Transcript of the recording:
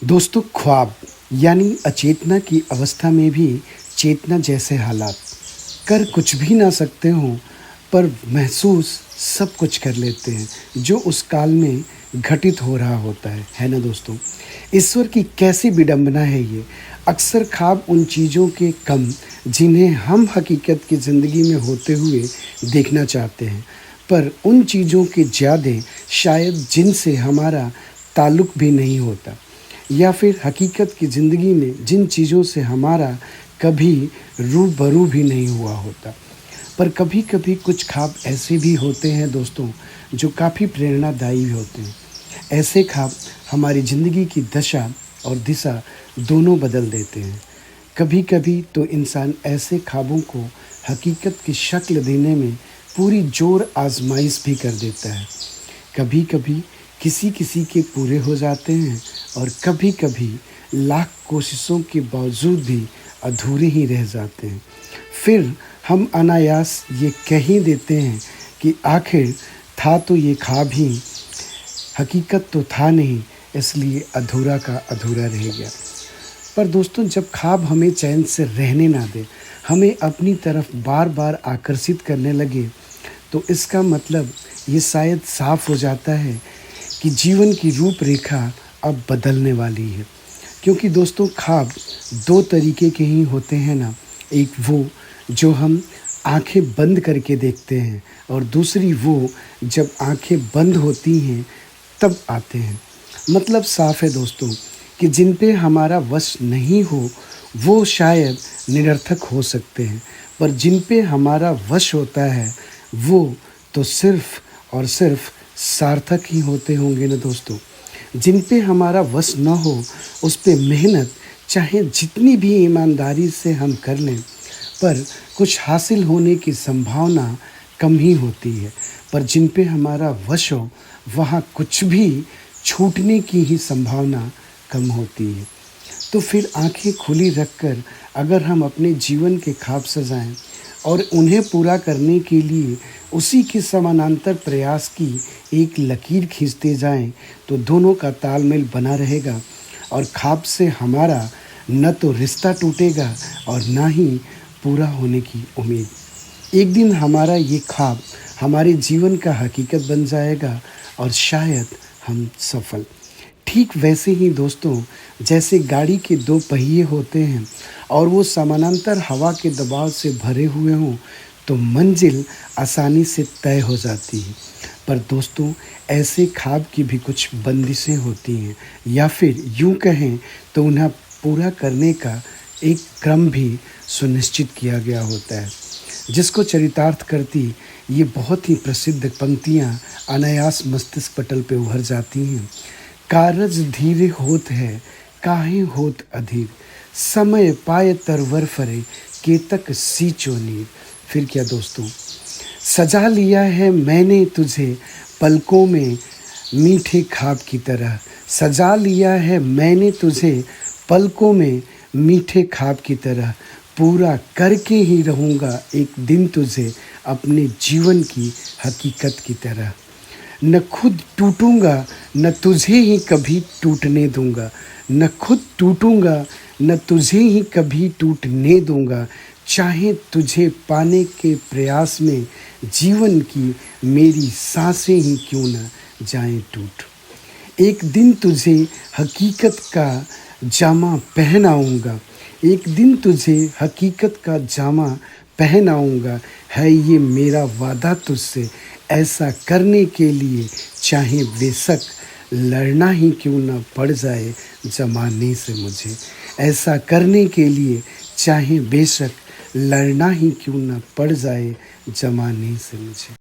दोस्तों, ख्वाब यानी अचेतना की अवस्था में भी चेतना जैसे हालात, कर कुछ भी ना सकते हों पर महसूस सब कुछ कर लेते हैं जो उस काल में घटित हो रहा होता है ना दोस्तों? ईश्वर की कैसी विडंबना है ये। अक्सर ख्वाब उन चीज़ों के कम जिन्हें हम हकीकत की ज़िंदगी में होते हुए देखना चाहते हैं, पर उन चीज़ों के ज़्यादा शायद जिनसे हमारा ताल्लुक़ भी नहीं होता, या फिर हकीकत की ज़िंदगी में जिन चीज़ों से हमारा कभी रूबरू भी नहीं हुआ होता। पर कभी-कभी कुछ ख्वाब ऐसे भी होते हैं दोस्तों, जो काफ़ी प्रेरणादायी भी होते हैं। ऐसे ख्वाब हमारी ज़िंदगी की दशा और दिशा दोनों बदल देते हैं। कभी-कभी तो इंसान ऐसे ख्वाबों को हकीकत की शक्ल देने में पूरी ज़ोर आज़माइश भी कर देता है। कभी-कभी किसी-किसी के पूरे हो जाते हैं और कभी-कभी लाख कोशिशों के बावजूद भी अधूरे ही रह जाते हैं। फिर हम अनायास ये कह ही देते हैं कि आखिर था तो ये ख्वाब ही, हकीकत तो था नहीं, इसलिए अधूरा का अधूरा रह गया। पर दोस्तों, जब ख्वाब हमें चैन से रहने ना दे, हमें अपनी तरफ बार-बार आकर्षित करने लगे, तो इसका मतलब ये शायद साफ हो जाता है कि जीवन की रूपरेखा अब बदलने वाली है। क्योंकि दोस्तों, ख्वाब दो तरीके के ही होते हैं ना। एक वो जो हम आंखें बंद करके देखते हैं और दूसरी वो जब आंखें बंद होती हैं तब आते हैं। मतलब साफ है दोस्तों कि जिन पे हमारा वश नहीं हो वो शायद निरर्थक हो सकते हैं, पर जिन पे हमारा वश होता है वो तो सिर्फ और सिर्फ सार्थक ही होते होंगे ना दोस्तों। जिन पे हमारा वश न हो उस पे मेहनत चाहे जितनी भी ईमानदारी से हम कर लें, पर कुछ हासिल होने की संभावना कम ही होती है। पर जिन पे हमारा वश हो वहाँ कुछ भी छूटने की ही संभावना कम होती है। तो फिर आंखें खुली रखकर अगर हम अपने जीवन के ख्वाब सजाएं और उन्हें पूरा करने के लिए उसी के समानांतर प्रयास की एक लकीर खींचते जाएं, तो दोनों का तालमेल बना रहेगा और ख्वाब से हमारा न तो रिश्ता टूटेगा और ना ही पूरा होने की उम्मीद। एक दिन हमारा ये ख्वाब हमारे जीवन का हकीकत बन जाएगा और शायद हम सफल। ठीक वैसे ही दोस्तों, जैसे गाड़ी के दो पहिए होते हैं और वो समानांतर हवा के दबाव से भरे हुए हों तो मंजिल आसानी से तय हो जाती है। पर दोस्तों, ऐसे ख्वाब की भी कुछ बंदिशें होती हैं, या फिर यूँ कहें तो उन्हें पूरा करने का एक क्रम भी सुनिश्चित किया गया होता है, जिसको चरितार्थ करती ये बहुत ही प्रसिद्ध पंक्तियाँ अनायास मस्तिष्क पटल पे उभर जाती हैं। कारज धीरे होत है काहे होत अधीर, समय पाए तरवर फरे केतक सींचो नीर। फिर क्या दोस्तों, सजा लिया है मैंने तुझे पलकों में मीठे ख्वाब की तरह, सजा लिया है मैंने तुझे पलकों में मीठे ख्वाब की तरह, पूरा करके ही रहूँगा एक दिन तुझे अपने जीवन की हकीकत की तरह। न खुद टूटूंगा न तुझे ही कभी टूटने दूंगा, न खुद टूटूंगा न तुझे ही कभी टूटने दूंगा, चाहे तुझे पाने के प्रयास में जीवन की मेरी सांसें ही क्यों न जाएं टूट। एक दिन तुझे हकीकत का जामा पहनाऊंगा, एक दिन तुझे हकीकत का जामा पहनाऊंगा, है ये मेरा वादा तुझसे। ऐसा करने के लिए चाहे बेशक लड़ना ही क्यों ना पड़ जाए ज़माने से मुझे, ऐसा करने के लिए चाहे बेशक लड़ना ही क्यों ना पड़ जाए ज़माने से मुझे।